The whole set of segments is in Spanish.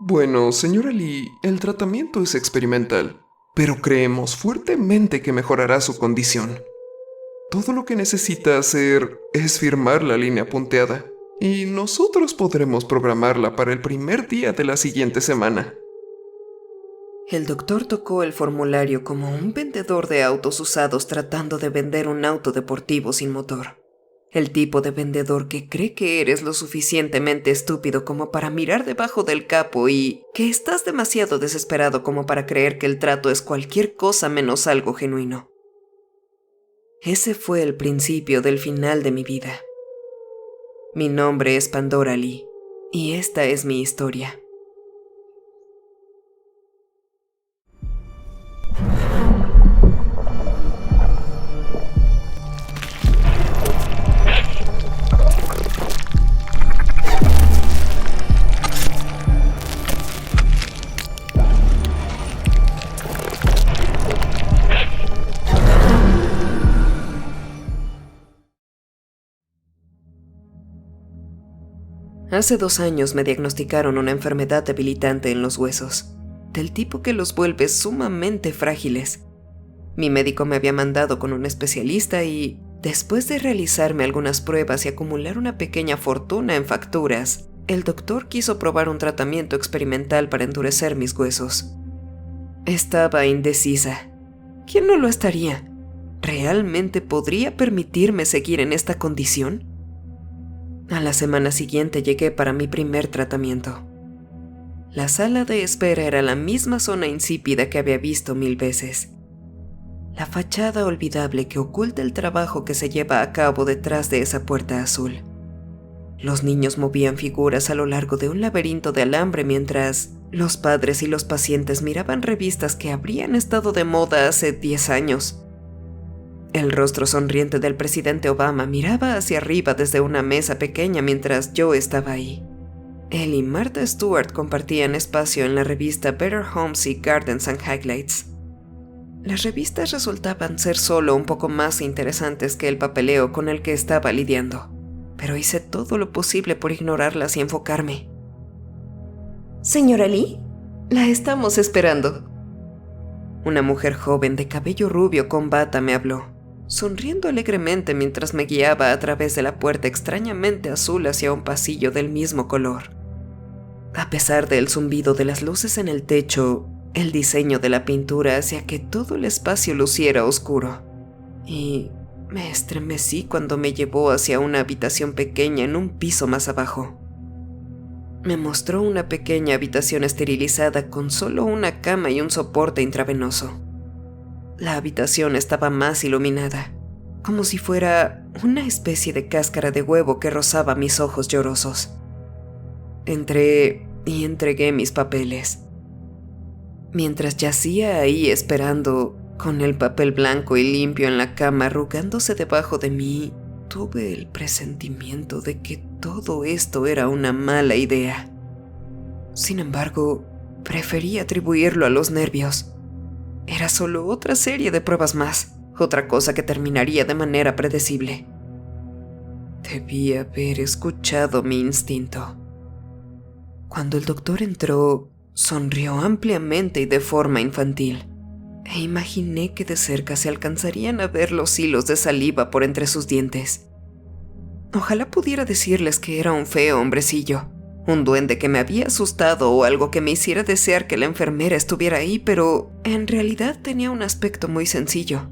Bueno, señora Lee, el tratamiento es experimental, pero creemos fuertemente que mejorará su condición. Todo lo que necesita hacer es firmar la línea punteada, y nosotros podremos programarla para el primer día de la siguiente semana. El doctor tocó el formulario como un vendedor de autos usados tratando de vender un auto deportivo sin motor. El tipo de vendedor que cree que eres lo suficientemente estúpido como para mirar debajo del capo y que estás demasiado desesperado como para creer que el trato es cualquier cosa menos algo genuino. Ese fue el principio del final de mi vida. Mi nombre es Pandora Lee, y esta es mi historia. Hace 2 años me diagnosticaron una enfermedad debilitante en los huesos, del tipo que los vuelve sumamente frágiles. Mi médico me había mandado con un especialista y, después de realizarme algunas pruebas y acumular una pequeña fortuna en facturas, el doctor quiso probar un tratamiento experimental para endurecer mis huesos. Estaba indecisa. ¿Quién no lo estaría? ¿Realmente podría permitirme seguir en esta condición? A la semana siguiente llegué para mi primer tratamiento. La sala de espera era la misma zona insípida que había visto 1000 veces. La fachada olvidable que oculta el trabajo que se lleva a cabo detrás de esa puerta azul. Los niños movían figuras a lo largo de un laberinto de alambre mientras los padres y los pacientes miraban revistas que habrían estado de moda hace 10 años. El rostro sonriente del presidente Obama miraba hacia arriba desde una mesa pequeña mientras yo estaba ahí. Él y Martha Stewart compartían espacio en la revista Better Homes y Gardens and Highlights. Las revistas resultaban ser solo un poco más interesantes que el papeleo con el que estaba lidiando, pero hice todo lo posible por ignorarlas y enfocarme. «Señora Lee, la estamos esperando». Una mujer joven de cabello rubio con bata me habló, sonriendo alegremente mientras me guiaba a través de la puerta extrañamente azul hacia un pasillo del mismo color. A pesar del zumbido de las luces en el techo, el diseño de la pintura hacía que todo el espacio luciera oscuro, y me estremecí cuando me llevó hacia una habitación pequeña en un piso más abajo. Me mostró una pequeña habitación esterilizada con solo una cama y un soporte intravenoso. La habitación estaba más iluminada, como si fuera una especie de cáscara de huevo que rozaba mis ojos llorosos. Entré y entregué mis papeles. Mientras yacía ahí esperando, con el papel blanco y limpio en la cama arrugándose debajo de mí, tuve el presentimiento de que todo esto era una mala idea. Sin embargo, preferí atribuirlo a los nervios. Era solo otra serie de pruebas más, otra cosa que terminaría de manera predecible. Debí haber escuchado mi instinto. Cuando el doctor entró, sonrió ampliamente y de forma infantil, e imaginé que de cerca se alcanzarían a ver los hilos de saliva por entre sus dientes. Ojalá pudiera decirles que era un feo hombrecillo, un duende que me había asustado o algo que me hiciera desear que la enfermera estuviera ahí, pero en realidad tenía un aspecto muy sencillo.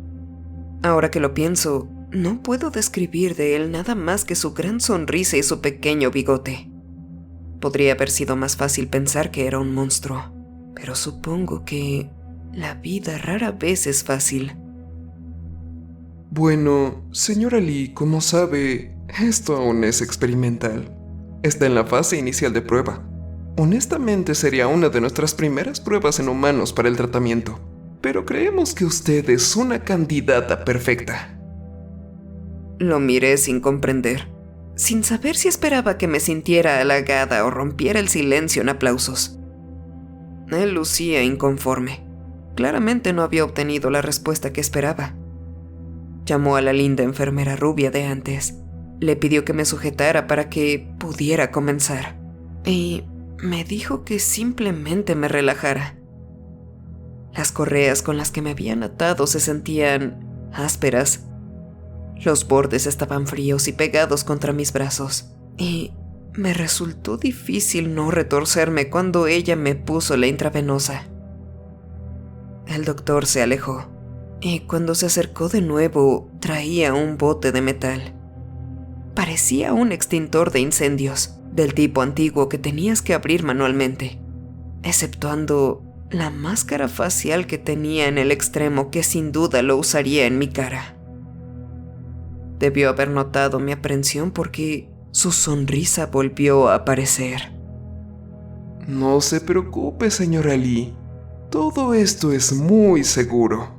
Ahora que lo pienso, no puedo describir de él nada más que su gran sonrisa y su pequeño bigote. Podría haber sido más fácil pensar que era un monstruo, pero supongo que la vida rara vez es fácil. Bueno, señora Lee, como sabe, esto aún es experimental. Está en la fase inicial de prueba. Honestamente sería una de nuestras primeras pruebas en humanos para el tratamiento, pero creemos que usted es una candidata perfecta. Lo miré sin comprender, sin saber si esperaba que me sintiera halagada o rompiera el silencio en aplausos. Él lucía inconforme. Claramente no había obtenido la respuesta que esperaba. Llamó a la linda enfermera rubia de antes. Le pidió que me sujetara para que pudiera comenzar. Y me dijo que simplemente me relajara. Las correas con las que me habían atado se sentían ásperas. Los bordes estaban fríos y pegados contra mis brazos, y me resultó difícil no retorcerme cuando ella me puso la intravenosa. El doctor se alejó, y cuando se acercó de nuevo traía un bote de metal. Parecía un extintor de incendios, del tipo antiguo que tenías que abrir manualmente, exceptuando la máscara facial que tenía en el extremo, que sin duda lo usaría en mi cara. Debió haber notado mi aprensión porque su sonrisa volvió a aparecer. No se preocupe, señora Lee. Todo esto es muy seguro.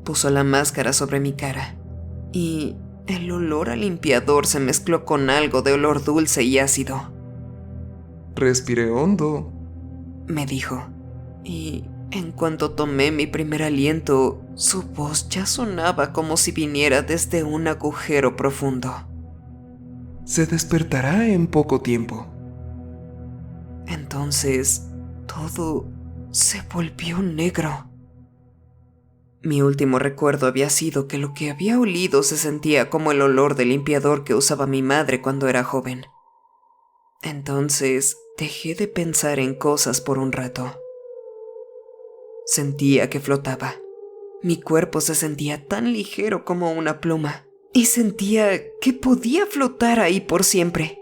Puso la máscara sobre mi cara y el olor a limpiador se mezcló con algo de olor dulce y ácido. Respire hondo, Me dijo, y en cuanto tomé mi primer aliento, su voz ya sonaba como si viniera desde un agujero profundo. se despertará en poco tiempo. Entonces, todo se volvió negro. Mi último recuerdo había sido que lo que había olido se sentía como el olor de limpiador que usaba mi madre cuando era joven. Entonces, dejé de pensar en cosas por un rato. Sentía que flotaba. Mi cuerpo se sentía tan ligero como una pluma, y sentía que podía flotar ahí por siempre.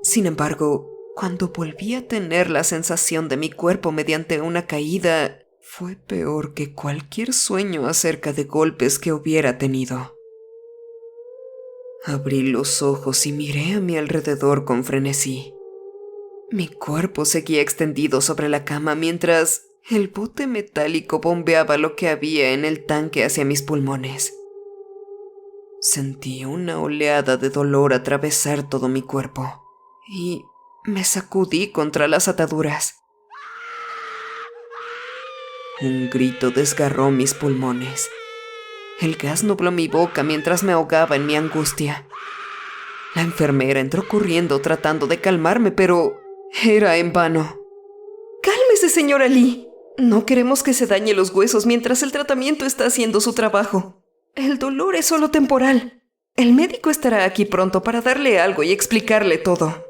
Sin embargo, cuando volví a tener la sensación de mi cuerpo mediante una caída, fue peor que cualquier sueño acerca de golpes que hubiera tenido. Abrí los ojos y miré a mi alrededor con frenesí. Mi cuerpo seguía extendido sobre la cama mientras el bote metálico bombeaba lo que había en el tanque hacia mis pulmones. Sentí una oleada de dolor atravesar todo mi cuerpo y me sacudí contra las ataduras. Un grito desgarró mis pulmones. El gas nubló mi boca mientras me ahogaba en mi angustia. La enfermera entró corriendo tratando de calmarme, pero era en vano. «Cálmese, señora Lee. No queremos que se dañe los huesos mientras el tratamiento está haciendo su trabajo. El dolor es solo temporal. El médico estará aquí pronto para darle algo y explicarle todo».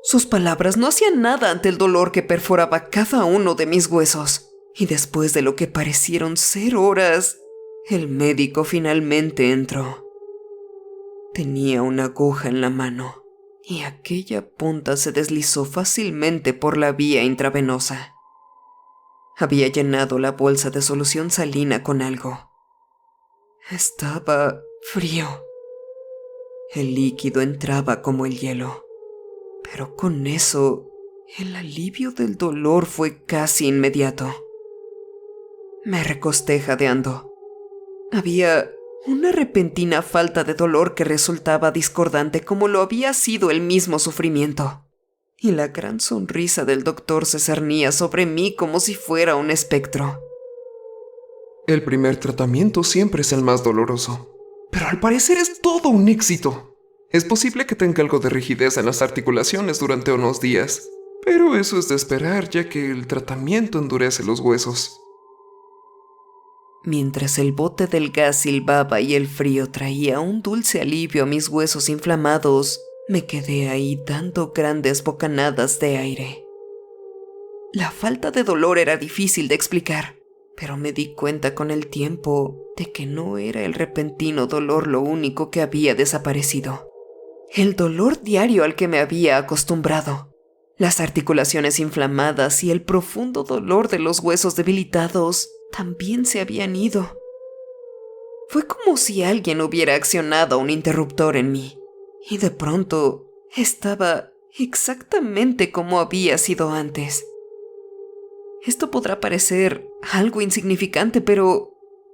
Sus palabras no hacían nada ante el dolor que perforaba cada uno de mis huesos. Y después de lo que parecieron ser horas, el médico finalmente entró. Tenía una aguja en la mano, y aquella punta se deslizó fácilmente por la vía intravenosa. Había llenado la bolsa de solución salina con algo. Estaba frío. El líquido entraba como el hielo, pero con eso, el alivio del dolor fue casi inmediato. Me recosté jadeando. Había una repentina falta de dolor que resultaba discordante como lo había sido el mismo sufrimiento. Y la gran sonrisa del doctor se cernía sobre mí como si fuera un espectro. El primer tratamiento siempre es el más doloroso, pero al parecer es todo un éxito. Es posible que tenga algo de rigidez en las articulaciones durante unos días, pero eso es de esperar ya que el tratamiento endurece los huesos. Mientras el bote del gas silbaba y el frío traía un dulce alivio a mis huesos inflamados, me quedé ahí dando grandes bocanadas de aire. La falta de dolor era difícil de explicar, pero me di cuenta con el tiempo de que no era el repentino dolor lo único que había desaparecido. El dolor diario al que me había acostumbrado, las articulaciones inflamadas y el profundo dolor de los huesos debilitados también se habían ido. Fue como si alguien hubiera accionado un interruptor en mí, y de pronto estaba exactamente como había sido antes. Esto podrá parecer algo insignificante, pero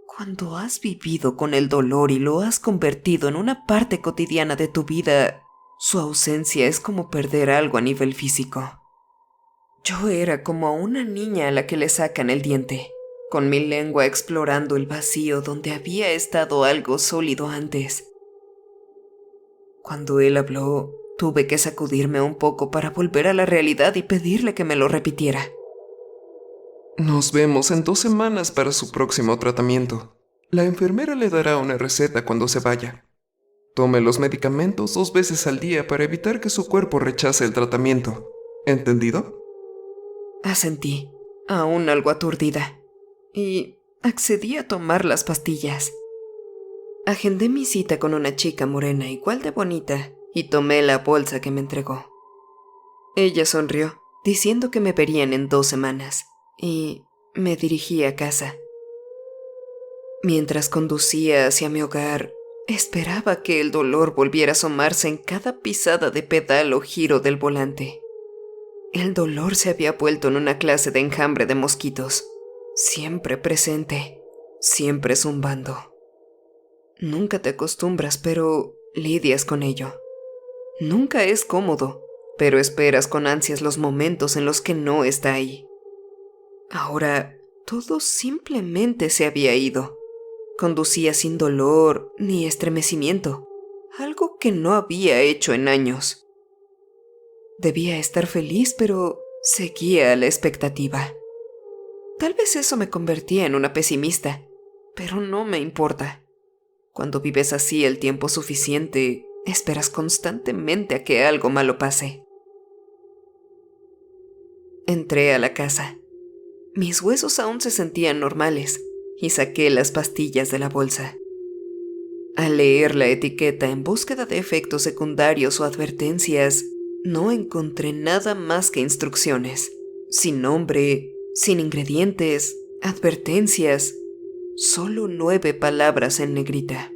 cuando has vivido con el dolor y lo has convertido en una parte cotidiana de tu vida, su ausencia es como perder algo a nivel físico. Yo era como una niña a la que le sacan el diente, con mi lengua explorando el vacío donde había estado algo sólido antes. Cuando él habló, Tuve que sacudirme un poco para volver a la realidad y pedirle que me lo repitiera. Nos vemos en 2 semanas para su próximo tratamiento. La enfermera le dará una receta cuando se vaya. Tome los medicamentos 2 veces al día para evitar que su cuerpo rechace el tratamiento. ¿Entendido? Asentí, aún algo aturdida, y accedí a tomar las pastillas. Agendé mi cita con una chica morena igual de bonita y tomé la bolsa que me entregó. Ella sonrió, diciendo que me verían en 2 semanas, y me dirigí a casa. Mientras conducía hacia mi hogar, esperaba que el dolor volviera a asomarse en cada pisada de pedal o giro del volante. El dolor se había vuelto en una clase de enjambre de mosquitos, siempre presente, siempre zumbando. Nunca te acostumbras, pero lidias con ello. Nunca es cómodo, pero esperas con ansias los momentos en los que no está ahí. Ahora, todo simplemente se había ido. Conducía sin dolor ni estremecimiento, algo que no había hecho en años. Debía estar feliz, pero seguía a la expectativa. Tal vez eso me convertía en una pesimista, pero no me importa. Cuando vives así el tiempo suficiente, esperas constantemente a que algo malo pase. Entré a la casa. Mis huesos aún se sentían normales y saqué las pastillas de la bolsa. Al leer la etiqueta en búsqueda de efectos secundarios o advertencias, no encontré nada más que instrucciones, sin nombre, sin ingredientes, advertencias, solo 9 palabras en negrita.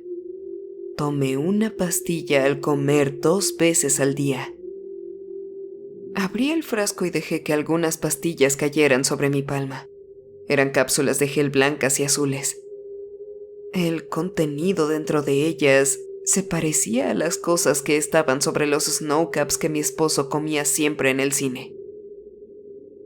Tome una pastilla al comer 2 veces al día. Abrí el frasco y dejé que algunas pastillas cayeran sobre mi palma. Eran cápsulas de gel blancas y azules. El contenido dentro de ellas se parecía a las cosas que estaban sobre los snow caps que mi esposo comía siempre en el cine.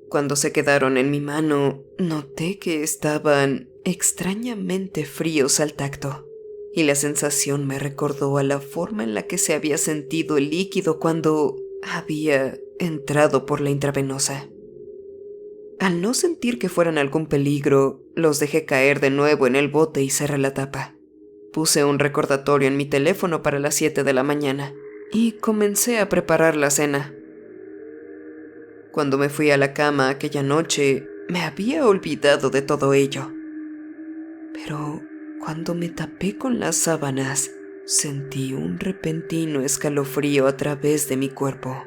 Cuando se quedaron en mi mano, noté que estaban extrañamente fríos al tacto, y la sensación me recordó a la forma en la que se había sentido el líquido cuando había entrado por la intravenosa. Al no sentir que fueran algún peligro, los dejé caer de nuevo en el bote y cerré la tapa. Puse un recordatorio en mi teléfono para las 7 de la mañana y comencé a preparar la cena. Cuando me fui a la cama aquella noche, me había olvidado de todo ello. Pero cuando me tapé con las sábanas, sentí un repentino escalofrío a través de mi cuerpo.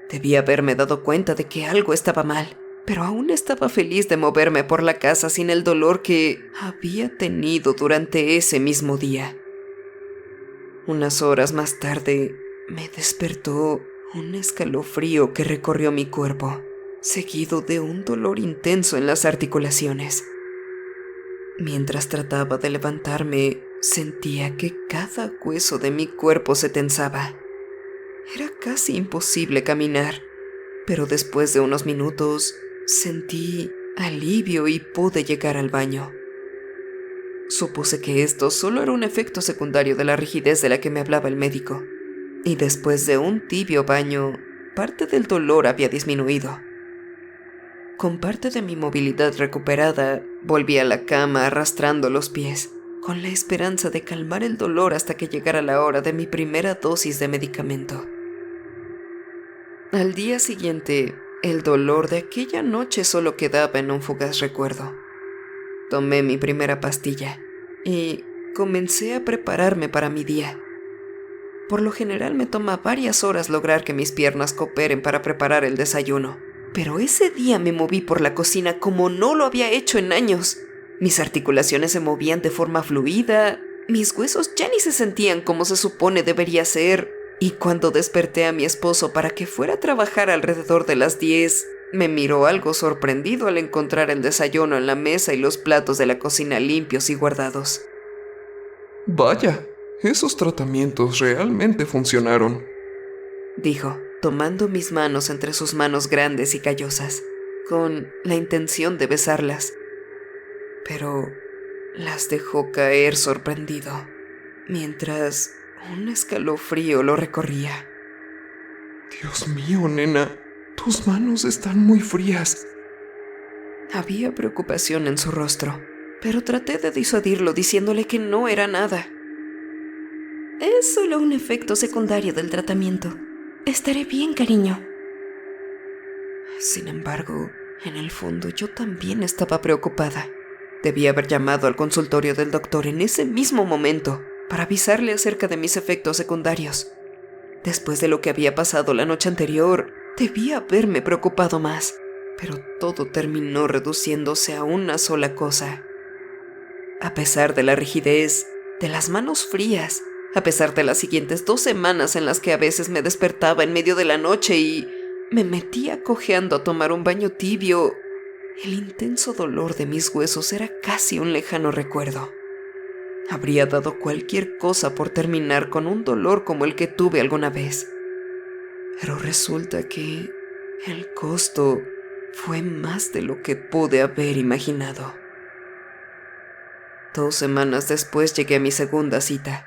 Debí haberme dado cuenta de que algo estaba mal, pero aún estaba feliz de moverme por la casa sin el dolor que había tenido durante ese mismo día. Unas horas más tarde, me despertó un escalofrío que recorrió mi cuerpo, seguido de un dolor intenso en las articulaciones. Mientras trataba de levantarme, sentía que cada hueso de mi cuerpo se tensaba. Era casi imposible caminar, pero después de unos minutos sentí alivio y pude llegar al baño. Supuse que esto solo era un efecto secundario de la rigidez de la que me hablaba el médico, y después de un tibio baño, parte del dolor había disminuido. Con parte de mi movilidad recuperada, volví a la cama arrastrando los pies, con la esperanza de calmar el dolor hasta que llegara la hora de mi primera dosis de medicamento. Al día siguiente, el dolor de aquella noche solo quedaba en un fugaz recuerdo. Tomé mi primera pastilla y comencé a prepararme para mi día. Por lo general me toma varias horas lograr que mis piernas cooperen para preparar el desayuno, pero ese día me moví por la cocina como no lo había hecho en años. Mis articulaciones se movían de forma fluida, mis huesos ya ni se sentían como se supone debería ser, y cuando desperté a mi esposo para que fuera a trabajar alrededor de las 10, me miró algo sorprendido al encontrar el desayuno en la mesa y los platos de la cocina limpios y guardados. Vaya, esos tratamientos realmente funcionaron, dijo, tomando mis manos entre sus manos grandes y callosas, con la intención de besarlas. Pero las dejó caer sorprendido, mientras un escalofrío lo recorría. Dios mío, nena, tus manos están muy frías. Había preocupación en su rostro, pero traté de disuadirlo diciéndole que no era nada. Es solo un efecto secundario del tratamiento. Estaré bien, cariño. Sin embargo, en el fondo yo también estaba preocupada. Debí haber llamado al consultorio del doctor en ese mismo momento para avisarle acerca de mis efectos secundarios. Después de lo que había pasado la noche anterior, debía haberme preocupado más, pero todo terminó reduciéndose a una sola cosa. A pesar de la rigidez, de las manos frías, a pesar de las siguientes 2 semanas en las que a veces me despertaba en medio de la noche y me metía cojeando a tomar un baño tibio, el intenso dolor de mis huesos era casi un lejano recuerdo. Habría dado cualquier cosa por terminar con un dolor como el que tuve alguna vez. Pero resulta que el costo fue más de lo que pude haber imaginado. 2 semanas después llegué a mi segunda cita.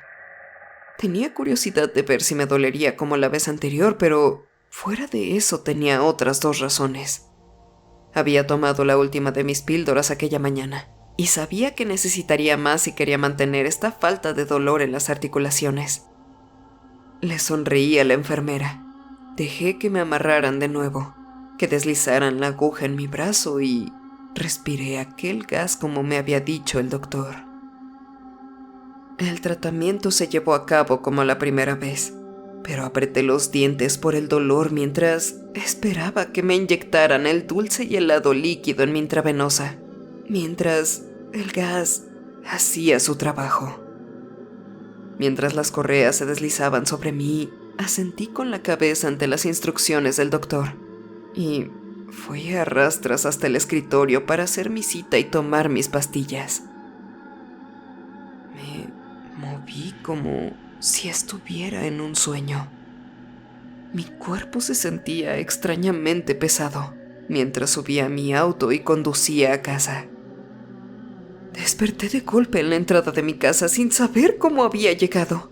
Tenía curiosidad de ver si me dolería como la vez anterior, pero fuera de eso tenía otras 2 razones. Había tomado la última de mis píldoras aquella mañana y sabía que necesitaría más si quería mantener esta falta de dolor en las articulaciones. Le sonreí a la enfermera. Dejé que me amarraran de nuevo, que deslizaran la aguja en mi brazo y respiré aquel gas como me había dicho el doctor. El tratamiento se llevó a cabo como la primera vez, pero apreté los dientes por el dolor mientras esperaba que me inyectaran el dulce y helado líquido en mi intravenosa, mientras el gas hacía su trabajo. Mientras las correas se deslizaban sobre mí, asentí con la cabeza ante las instrucciones del doctor y fui a rastras hasta el escritorio para hacer mi cita y tomar mis pastillas. Me moví como si estuviera en un sueño. Mi cuerpo se sentía extrañamente pesado mientras subía a mi auto y conducía a casa. Desperté de golpe en la entrada de mi casa sin saber cómo había llegado.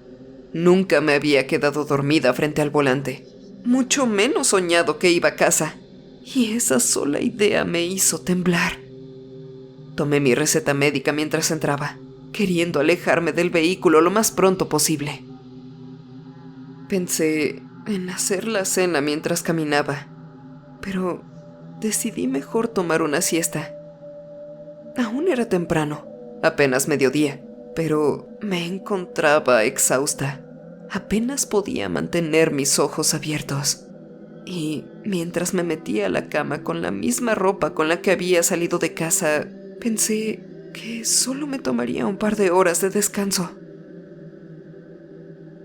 Nunca me había quedado dormida frente al volante, mucho menos soñado que iba a casa, y esa sola idea me hizo temblar. Tomé mi receta médica mientras entraba, queriendo alejarme del vehículo lo más pronto posible. Pensé en hacer la cena mientras caminaba, pero decidí mejor tomar una siesta. Aún era temprano, apenas mediodía, pero me encontraba exhausta. Apenas podía mantener mis ojos abiertos. Y mientras me metía a la cama con la misma ropa con la que había salido de casa, pensé que solo me tomaría un par de horas de descanso.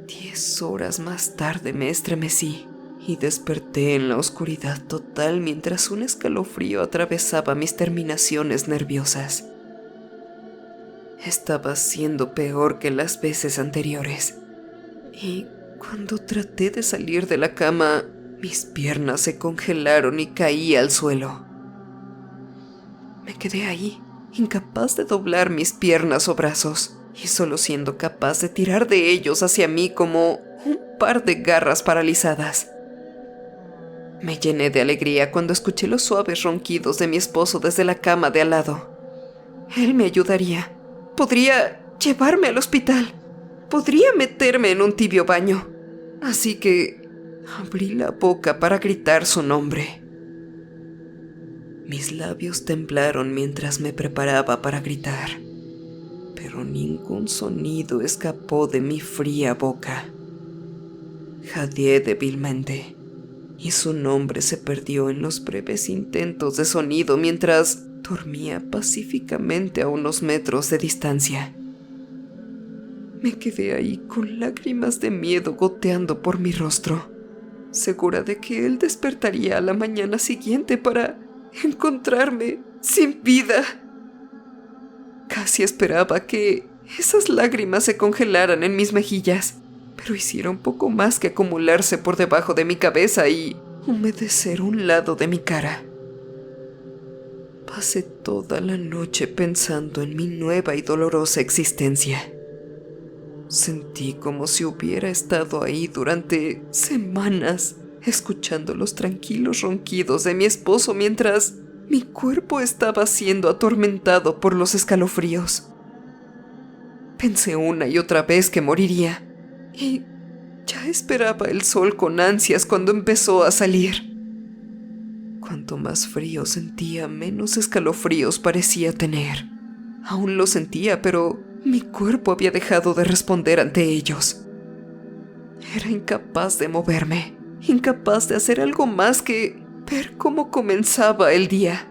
10 horas más tarde me estremecí y desperté en la oscuridad total mientras un escalofrío atravesaba mis terminaciones nerviosas. Estaba siendo peor que las veces anteriores, y cuando traté de salir de la cama, mis piernas se congelaron y caí al suelo. Me quedé ahí, incapaz de doblar mis piernas o brazos, y solo siendo capaz de tirar de ellos hacia mí como un par de garras paralizadas. Me llené de alegría cuando escuché los suaves ronquidos de mi esposo desde la cama de al lado. Él me ayudaría. Podría llevarme al hospital. Podría meterme en un tibio baño. Así que abrí la boca para gritar su nombre. Mis labios temblaron mientras me preparaba para gritar, pero ningún sonido escapó de mi fría boca. Jadeé débilmente, y su nombre se perdió en los breves intentos de sonido mientras dormía pacíficamente a unos metros de distancia. Me quedé ahí con lágrimas de miedo goteando por mi rostro, segura de que él despertaría a la mañana siguiente para encontrarme sin vida. Casi esperaba que esas lágrimas se congelaran en mis mejillas, pero hicieron poco más que acumularse por debajo de mi cabeza y humedecer un lado de mi cara. Pasé toda la noche pensando en mi nueva y dolorosa existencia. Sentí como si hubiera estado ahí durante semanas, escuchando los tranquilos ronquidos de mi esposo mientras mi cuerpo estaba siendo atormentado por los escalofríos. Pensé una y otra vez que moriría, y ya esperaba el sol con ansias cuando empezó a salir. Cuanto más frío sentía, menos escalofríos parecía tener. Aún lo sentía, pero mi cuerpo había dejado de responder ante ellos. Era incapaz de moverme, incapaz de hacer algo más que ver cómo comenzaba el día.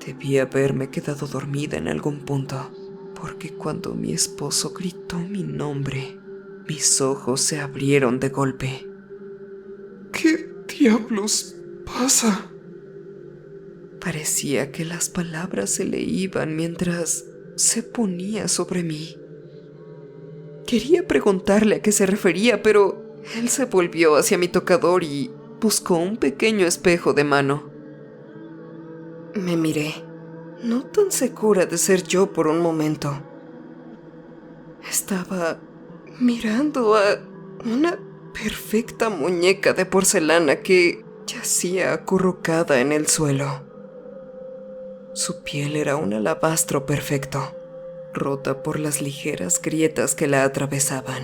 Debí haberme quedado dormida en algún punto, porque cuando mi esposo gritó mi nombre, mis ojos se abrieron de golpe. ¿Qué diablos pasa? Parecía que las palabras se le iban mientras se ponía sobre mí. Quería preguntarle a qué se refería, pero él se volvió hacia mi tocador y buscó un pequeño espejo de mano. Me miré, no tan segura de ser yo por un momento. Estaba mirando a una perfecta muñeca de porcelana que yacía acurrucada en el suelo. Su piel era un alabastro perfecto, rota por las ligeras grietas que la atravesaban.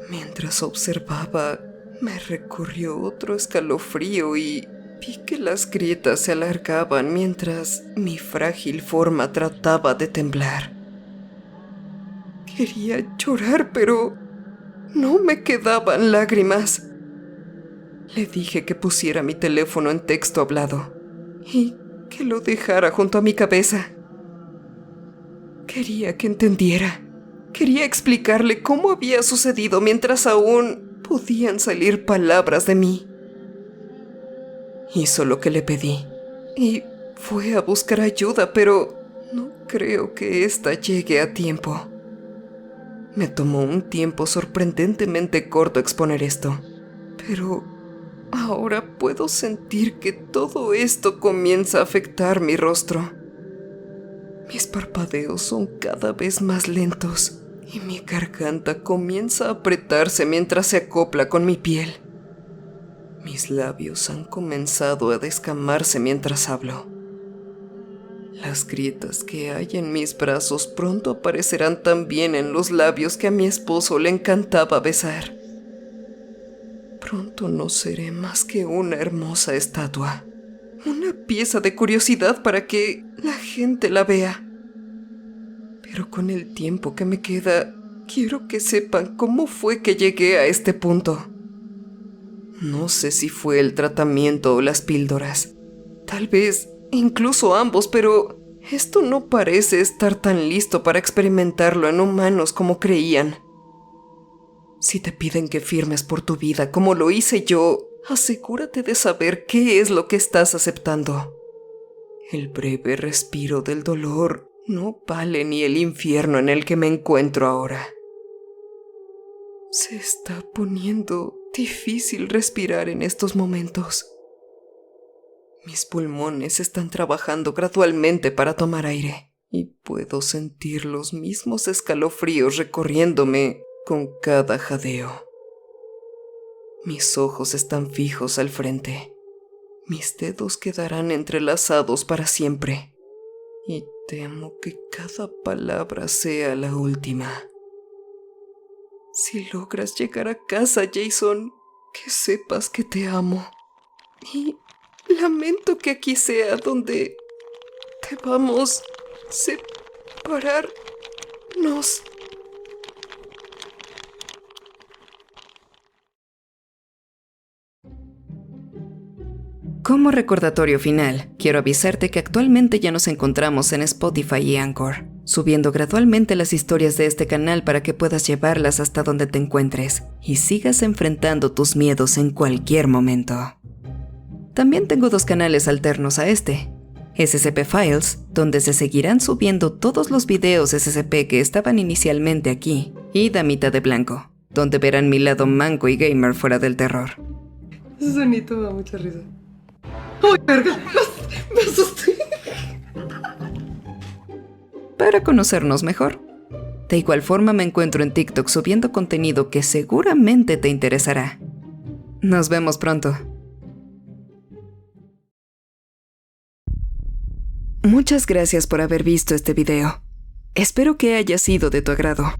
Mientras observaba, me recorrió otro escalofrío y vi que las grietas se alargaban mientras mi frágil forma trataba de temblar. Quería llorar, pero no me quedaban lágrimas. Le dije que pusiera mi teléfono en texto hablado y que lo dejara junto a mi cabeza. Quería que entendiera. Quería explicarle cómo había sucedido mientras aún podían salir palabras de mí. Hizo lo que le pedí y fue a buscar ayuda, pero no creo que ésta llegue a tiempo. Me tomó un tiempo sorprendentemente corto exponer esto, pero ahora puedo sentir que todo esto comienza a afectar mi rostro. Mis parpadeos son cada vez más lentos y mi garganta comienza a apretarse mientras se acopla con mi piel. Mis labios han comenzado a descamarse mientras hablo. Las grietas que hay en mis brazos pronto aparecerán también en los labios que a mi esposo le encantaba besar. Pronto no seré más que una hermosa estatua, una pieza de curiosidad para que la gente la vea. Pero con el tiempo que me queda, quiero que sepan cómo fue que llegué a este punto. No sé si fue el tratamiento o las píldoras. Tal vez incluso ambos, pero esto no parece estar tan listo para experimentarlo en humanos como creían. Si te piden que firmes por tu vida como lo hice yo, asegúrate de saber qué es lo que estás aceptando. El breve respiro del dolor no vale ni el infierno en el que me encuentro ahora. Se está poniendo difícil respirar en estos momentos. Mis pulmones están trabajando gradualmente para tomar aire y puedo sentir los mismos escalofríos recorriéndome con cada jadeo. Mis ojos están fijos al frente. Mis dedos quedarán entrelazados para siempre. Y temo que cada palabra sea la última. Si logras llegar a casa, Jason, que sepas que te amo. Y lamento que aquí sea donde debamos separarnos. Como recordatorio final, quiero avisarte que actualmente ya nos encontramos en Spotify y Anchor, subiendo gradualmente las historias de este canal para que puedas llevarlas hasta donde te encuentres y sigas enfrentando tus miedos en cualquier momento. También tengo 2 canales alternos a este: SCP Files, donde se seguirán subiendo todos los videos SCP que estaban inicialmente aquí, y Damita de Blanco, donde verán mi lado manco y gamer fuera del terror. Ese sonido me da mucha risa. ¡Ay, verga! Me asusté. Para conocernos mejor, De igual forma me encuentro en TikTok subiendo contenido que seguramente te interesará. Nos vemos pronto. Muchas gracias por haber visto este video. Espero que haya sido de tu agrado.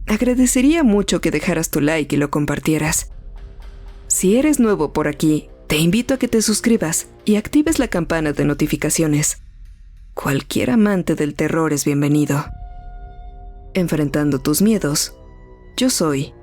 Agradecería mucho que dejaras tu like y lo compartieras. Si eres nuevo por aquí, te invito a que te suscribas y actives la campana de notificaciones. Cualquier amante del terror es bienvenido. Enfrentando tus miedos, yo soy